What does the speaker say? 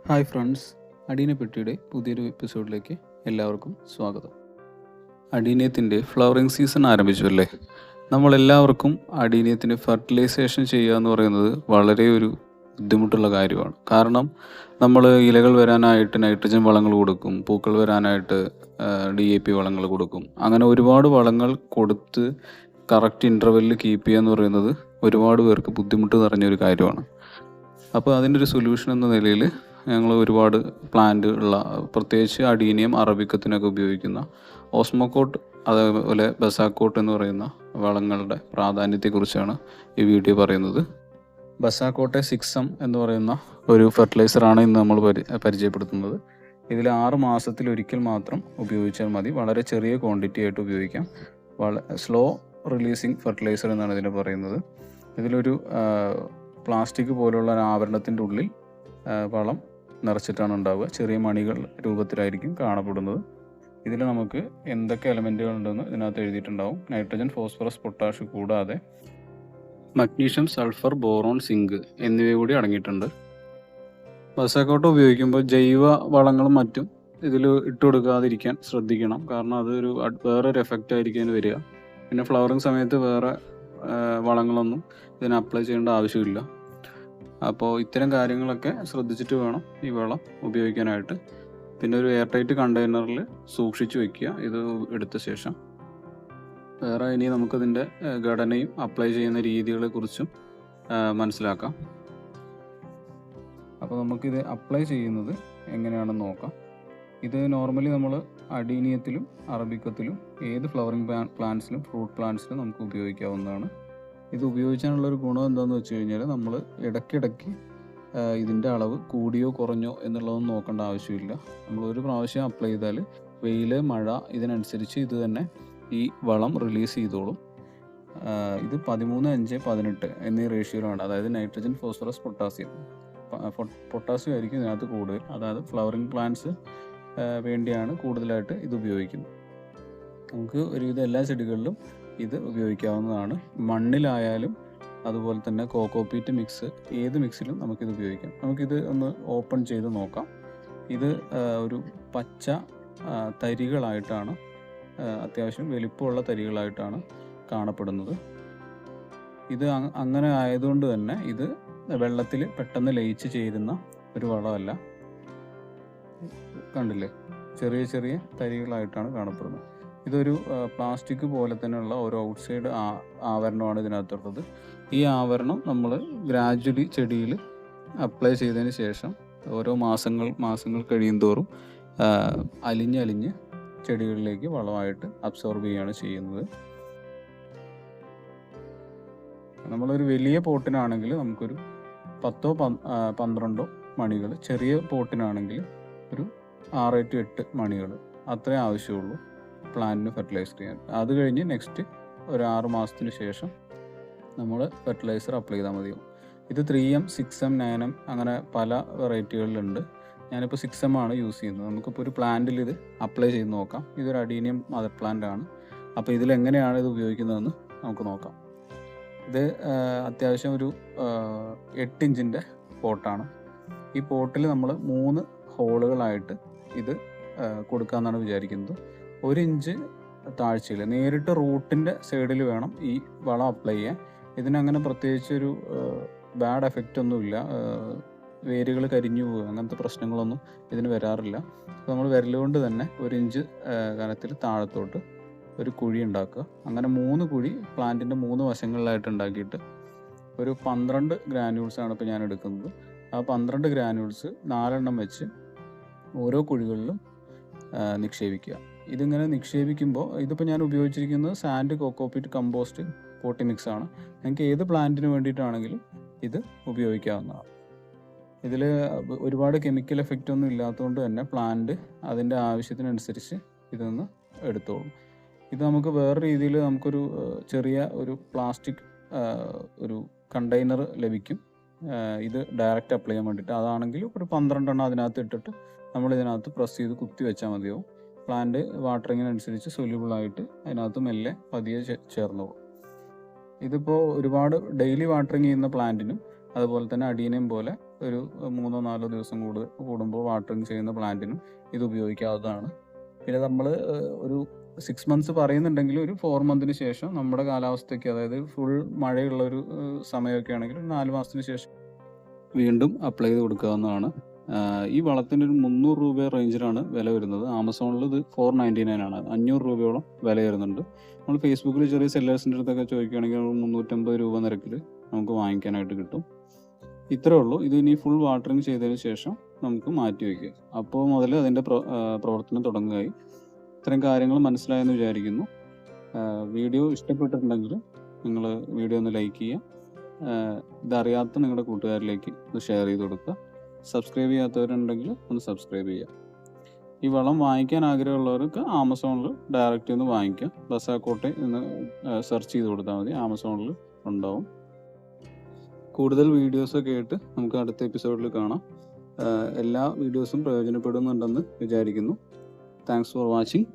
Hi friends, അടീനപ്പെട്ടിയുടെ പുതിയൊരു എപ്പിസോഡിലേക്ക് എല്ലാവർക്കും സ്വാഗതം. അടീനിയത്തിൻ്റെ ഫ്ലവറിങ് സീസൺ ആരംഭിച്ചു അല്ലേ? നമ്മളെല്ലാവർക്കും അടീനിയത്തിന് ഫെർട്ടിലൈസേഷൻ ചെയ്യുക എന്ന് പറയുന്നത് വളരെ ഒരു ബുദ്ധിമുട്ടുള്ള കാര്യമാണ്. കാരണം നമ്മൾ ഇലകൾ വരാനായിട്ട് നൈട്രജൻ വളങ്ങൾ കൊടുക്കും, പൂക്കൾ വരാനായിട്ട് DAP വളങ്ങൾ കൊടുക്കും. അങ്ങനെ ഒരുപാട് വളങ്ങൾ കൊടുത്ത് കറക്റ്റ് ഇൻ്റർവെല്ലിൽ കീപ്പ് ചെയ്യുക എന്ന് പറയുന്നത് ഒരുപാട് പേർക്ക് ബുദ്ധിമുട്ട് നിറഞ്ഞൊരു കാര്യമാണ്. അപ്പോൾ അതിൻ്റെ ഒരു സൊല്യൂഷൻ എന്ന നിലയിൽ ഞങ്ങൾ ഒരുപാട് പ്ലാന്റ് ഉള്ള, പ്രത്യേകിച്ച് അഡീനിയം അറബിക്കത്തിനൊക്കെ ഉപയോഗിക്കുന്ന ഓസ്മോക്കോട്ട്, അതേപോലെ ബസാക്കോട്ട് എന്ന് പറയുന്ന വളങ്ങളുടെ പ്രാധാന്യത്തെക്കുറിച്ചാണ് ഈ വീഡിയോ പറയുന്നത്. ബസാക്കോട്ടെ 6M എന്ന് പറയുന്ന ഒരു ഫെർട്ടിലൈസറാണ് ഇന്ന് നമ്മൾ പരിചയപ്പെടുത്തുന്നത്. ഇതിൽ 6 മാസത്തിലൊരിക്കൽ മാത്രം ഉപയോഗിച്ചാൽ മതി. വളരെ ചെറിയ ക്വാണ്ടിറ്റി ആയിട്ട് ഉപയോഗിക്കാം. സ്ലോ റിലീസിങ് ഫെർട്ടിലൈസർ എന്നാണ് ഇതിനെ പറയുന്നത്. ഇതിലൊരു പ്ലാസ്റ്റിക് പോലുള്ള ഒരു ആവരണത്തിൻ്റെ ഉള്ളിൽ വളം നിറച്ചിട്ടാണ് ഉണ്ടാവുക. ചെറിയ മണികൾ രൂപത്തിലായിരിക്കും കാണപ്പെടുന്നത്. ഇതിൽ നമുക്ക് എന്തൊക്കെ എലമെൻറ്റുകൾ ഉണ്ടെന്ന് ഇതിനകത്ത് എഴുതിയിട്ടുണ്ടാവും. നൈട്രജൻ, ഫോസ്ഫറസ്, പൊട്ടാഷ് കൂടാതെ മഗ്നീഷ്യം, സൾഫർ, ബോറോൺ, സിങ്ക് എന്നിവ കൂടി അടങ്ങിയിട്ടുണ്ട്. ബസാക്കോട്ട് ഉപയോഗിക്കുമ്പോൾ ജൈവ വളങ്ങളും മറ്റും ഇതിൽ ഇട്ട് കൊടുക്കാതിരിക്കാൻ ശ്രദ്ധിക്കണം. കാരണം അതൊരു വേറൊരു എഫക്റ്റ് ആയിരിക്കും അതിന് വരിക. പിന്നെ ഫ്ലവറിങ് സമയത്ത് വേറെ വളങ്ങളൊന്നും ഇതിന് അപ്ലൈ ചെയ്യേണ്ട ആവശ്യമില്ല. അപ്പോൾ ഇത്തരം കാര്യങ്ങളൊക്കെ ശ്രദ്ധിച്ചിട്ട് വേണം ഈ വളം ഉപയോഗിക്കാനായിട്ട്. പിന്നെ ഒരു എയർ ടൈറ്റ് കണ്ടെയ്നറിൽ സൂക്ഷിച്ച് വയ്ക്കുക ഇത് എടുത്ത ശേഷം. വേറെ ഇനി നമുക്കതിൻ്റെ ഘടനയും അപ്ലൈ ചെയ്യുന്ന രീതികളെക്കുറിച്ചും മനസ്സിലാക്കാം. അപ്പോൾ നമുക്കിത് അപ്ലൈ ചെയ്യുന്നത് എങ്ങനെയാണെന്ന് നോക്കാം. ഇത് നോർമലി നമ്മൾ അഡീനിയത്തിലും അറബിക്കത്തിലും ഏത് ഫ്ലവറിങ് പ്ലാന്റ്സിലും ഫ്രൂട്ട് പ്ലാന്റ്സിലും നമുക്ക് ഉപയോഗിക്കാവുന്നതാണ്. ഇത് ഉപയോഗിക്കാനുള്ളൊരു ഗുണം എന്താണെന്ന് വെച്ച് കഴിഞ്ഞാൽ നമ്മൾ ഇടയ്ക്കിടയ്ക്ക് ഇതിൻ്റെ അളവ് കൂടിയോ കുറഞ്ഞോ എന്നുള്ളതൊന്നും നോക്കേണ്ട ആവശ്യമില്ല. നമ്മൾ ഒരു പ്രാവശ്യം അപ്ലൈ ചെയ്താൽ വെയിൽ, മഴ ഇതിനനുസരിച്ച് ഇത് തന്നെ ഈ വളം റിലീസ് ചെയ്തോളും. ഇത് 13, 5, 18 എന്നീ റേഷ്യോയിലാണ്. അതായത് നൈട്രജൻ, ഫോസ്ഫറസ്, പൊട്ടാസ്യം. പൊട്ടാസ്യം ആയിരിക്കും ഇതിനകത്ത് കൂടുതൽ. അതായത് ഫ്ലവറിങ് പ്ലാന്റ്സ് വേണ്ടിയാണ് കൂടുതലായിട്ട് ഇത് ഉപയോഗിക്കുന്നത്. നമുക്ക് ഒരുവിധം എല്ലാ ചെടികളിലും ഇത് ഉപയോഗിക്കാവുന്നതാണ്. മണ്ണിലായാലും അതുപോലെ തന്നെ കോക്കോപീറ്റ് മിക്സ്, ഏത് മിക്സിലും നമുക്കിത് ഉപയോഗിക്കാം. നമുക്കിത് ഒന്ന് ഓപ്പൺ ചെയ്ത് നോക്കാം. ഇത് ഒരു പച്ച തരികളായിട്ടാണ്, അത്യാവശ്യം വലിപ്പമുള്ള തരികളായിട്ടാണ് കാണപ്പെടുന്നത്. ഇത് അങ്ങനെ ആയതുകൊണ്ട് തന്നെ ഇത് വെള്ളത്തിൽ പെട്ടെന്ന് ലയിച്ച് ചേരുന്ന ഒരു വളമല്ല. കണ്ടില്ലേ, ചെറിയ ചെറിയ തരികളായിട്ടാണ് കാണപ്പെടുന്നത്. ഇതൊരു പ്ലാസ്റ്റിക് പോലെ തന്നെയുള്ള ഒരു ഔട്ട്സൈഡ് ആവരണമാണ് ഇതിനകത്തുള്ളത്. ഈ ആവരണം നമ്മൾ ഗ്രാജ്വലി ചെടിയിൽ അപ്ലൈ ചെയ്തതിന് ശേഷം ഓരോ മാസങ്ങൾ കഴിയും തോറും അലിഞ്ഞ് ചെടികളിലേക്ക് വളമായിട്ട് അബ്സോർബ് ചെയ്യുകയാണ് ചെയ്യുന്നത്. നമ്മളൊരു വലിയ പോട്ടിനാണെങ്കിൽ നമുക്കൊരു 10 12 മണികൾ, ചെറിയ പോട്ടിനാണെങ്കിൽ ഒരു 6 to 8 മണികൾ അത്രേ ആവശ്യമുള്ളൂ പ്ലാന്റിന് ഫെർട്ടിലൈസ് ചെയ്യാൻ. അത് കഴിഞ്ഞ് നെക്സ്റ്റ് ഒരു 6 മാസത്തിന് ശേഷം നമ്മൾ ഫെർട്ടിലൈസർ അപ്ലൈ ചെയ്താൽ മതിയാവും. ഇത് 3M, 6M, 9M അങ്ങനെ പല വെറൈറ്റികളിലുണ്ട്. ഞാനിപ്പോൾ 6M ആണ് യൂസ് ചെയ്യുന്നത്. നമുക്കിപ്പോൾ ഒരു പ്ലാന്റിൽ ഇത് അപ്ലൈ ചെയ്ത് നോക്കാം. ഇതൊരു അഡീനിയം മദർ പ്ലാന്റ് ആണ്. അപ്പോൾ ഇതിലെങ്ങനെയാണ് ഇത് ഉപയോഗിക്കുന്നതെന്ന് നമുക്ക് നോക്കാം. ഇത് അത്യാവശ്യം ഒരു 8 ഇഞ്ചിൻ്റെ പോട്ടാണ്. ഈ പോട്ടിൽ നമ്മൾ 3 ഹോളുകളായിട്ട് ഇത് കൊടുക്കാമെന്നാണ് വിചാരിക്കുന്നത്. 1 ഇഞ്ച് താഴ്ചയിൽ നേരിട്ട് റൂട്ടിൻ്റെ സൈഡിൽ വേണം ഈ വളം അപ്ലൈ ചെയ്യാൻ. ഇതിനങ്ങനെ പ്രത്യേകിച്ചൊരു ബാഡ് എഫക്റ്റ് ഒന്നുമില്ല. വേരുകൾ കരിഞ്ഞു പോകുക അങ്ങനത്തെ പ്രശ്നങ്ങളൊന്നും ഇതിന് വരാറില്ല. നമ്മൾ വിരലുകൊണ്ട് തന്നെ 1 ഇഞ്ച് കനത്തിൽ താഴത്തോട്ട് ഒരു കുഴി ഉണ്ടാക്കുക. അങ്ങനെ 3 കുഴി പ്ലാന്റിൻ്റെ 3 വശങ്ങളിലായിട്ട് ഉണ്ടാക്കിയിട്ട് ഒരു 12 ഗ്രാന്യൂൾസാണ് ഇപ്പോൾ ഞാൻ എടുക്കുന്നത്. ആ 12 ഗ്രാന്യൂൾസ് 4 എണ്ണം വെച്ച് ഓരോ കുഴികളിലും നിക്ഷേപിക്കുക. ഇതിങ്ങനെ നിക്ഷേപിക്കുമ്പോൾ ഇതിപ്പോൾ ഞാൻ ഉപയോഗിച്ചിരിക്കുന്നത് സാൻഡ്, കോക്കോപീറ്റ്, കമ്പോസ്റ്റ്, പോട്ടി മിക്സ് ആണ്. നിങ്ങൾക്ക് ഏത് പ്ലാന്റിന് വേണ്ടിയിട്ടാണെങ്കിലും ഇത് ഉപയോഗിക്കാവുന്നതാണ്. ഇതിൽ ഒരുപാട് കെമിക്കൽ എഫക്റ്റ് ഒന്നും ഇല്ലാത്തതുകൊണ്ട് തന്നെ പ്ലാന്റ് അതിൻ്റെ ആവശ്യത്തിനനുസരിച്ച് ഇതൊന്ന് എടുത്തോളും. ഇത് നമുക്ക് വേറെ രീതിയിൽ നമുക്കൊരു ചെറിയ ഒരു പ്ലാസ്റ്റിക് ഒരു കണ്ടെയ്നർ ലഭിക്കും ഇത് ഡയറക്റ്റ് അപ്ലൈ ചെയ്യാൻ വേണ്ടിയിട്ട്. അതാണെങ്കിൽ ഒരു 12 എണ്ണം അതിനകത്ത് ഇട്ടിട്ട് നമ്മളിതിനകത്ത് പ്രസ് ചെയ്ത് കുത്തി വെച്ചാൽ മതിയാവും. പ്ലാന്റ് വാട്ടറിങ്ങിനനുസരിച്ച് സൊല്യൂബിളായിട്ട് അതിനകത്ത് മെല്ലെ പതിയെ ചേർന്നോളും. ഇതിപ്പോൾ ഒരുപാട് ഡെയിലി വാട്ടറിങ് ചെയ്യുന്ന പ്ലാന്റിനും അതുപോലെ തന്നെ അഡീനിയം പോലെ ഒരു 3-4 ദിവസം കൂടുമ്പോൾ വാട്ടറിങ് ചെയ്യുന്ന പ്ലാന്റിനും ഇത് ഉപയോഗിക്കാവുന്നതാണ്. പിന്നെ നമ്മൾ ഒരു 6 മന്ത്സ് പറയുന്നുണ്ടെങ്കിൽ ഒരു 4 മന്തിന് ശേഷം നമ്മുടെ കാലാവസ്ഥയ്ക്ക്, അതായത് ഫുൾ മഴയുള്ള ഒരു സമയമൊക്കെ ആണെങ്കിൽ 4 മാസത്തിന് ശേഷം വീണ്ടും അപ്ലൈ ചെയ്ത് കൊടുക്കാവുന്നതാണ്. ഈ വളത്തിൻ്റെ ഒരു 300 രൂപ റേഞ്ചിലാണ് വില വരുന്നത്. ആമസോണിൽ ഇത് 499 ആണ്. 500 രൂപയോളം വില വരുന്നുണ്ട്. നമ്മൾ ഫേസ്ബുക്കിൽ ചെറിയ സെല്ലേഴ്സിൻ്റെ അടുത്തൊക്കെ ചോദിക്കുകയാണെങ്കിൽ 350 രൂപ നിരക്കിൽ നമുക്ക് വാങ്ങിക്കാനായിട്ട് കിട്ടും. ഇത്രേ ഉള്ളൂ. ഇത് ഇനി ഫുൾ വാട്ടറിങ് ചെയ്തതിന് ശേഷം നമുക്ക് മാറ്റി വയ്ക്കുക. അപ്പോൾ മുതൽ അതിൻ്റെ പ്രവർത്തനം തുടങ്ങുകയായി. ഇത്തരം കാര്യങ്ങൾ മനസ്സിലായെന്ന് വിചാരിക്കുന്നു. വീഡിയോ ഇഷ്ടപ്പെട്ടിട്ടുണ്ടെങ്കിൽ നിങ്ങൾ വീഡിയോ ഒന്ന് ലൈക്ക് ചെയ്യുക. ഇതറിയാത്ത നിങ്ങളുടെ കൂട്ടുകാരിലേക്ക് ഇത് ഷെയർ ചെയ്ത് കൊടുക്കുക. സബ്സ്ക്രൈബ് ചെയ്യാത്തവരുണ്ടെങ്കിൽ ഒന്ന് സബ്സ്ക്രൈബ് ചെയ്യുക. ഈ വളം വാങ്ങിക്കാൻ ആഗ്രഹമുള്ളവർക്ക് ആമസോണിൽ ഡയറക്റ്റ് ഒന്ന് വാങ്ങിക്കാം. ബസാക്കോട്ടെ എന്ന് സെർച്ച് ചെയ്ത് കൊടുത്താൽ മതി, ആമസോണിൽ ഉണ്ടാവും. കൂടുതൽ വീഡിയോസൊക്കെ ആയിട്ട് നമുക്ക് അടുത്ത എപ്പിസോഡിൽ കാണാം. എല്ലാ വീഡിയോസും പ്രയോജനപ്പെടുന്നുണ്ടെന്ന് വിചാരിക്കുന്നു. Thanks for watching.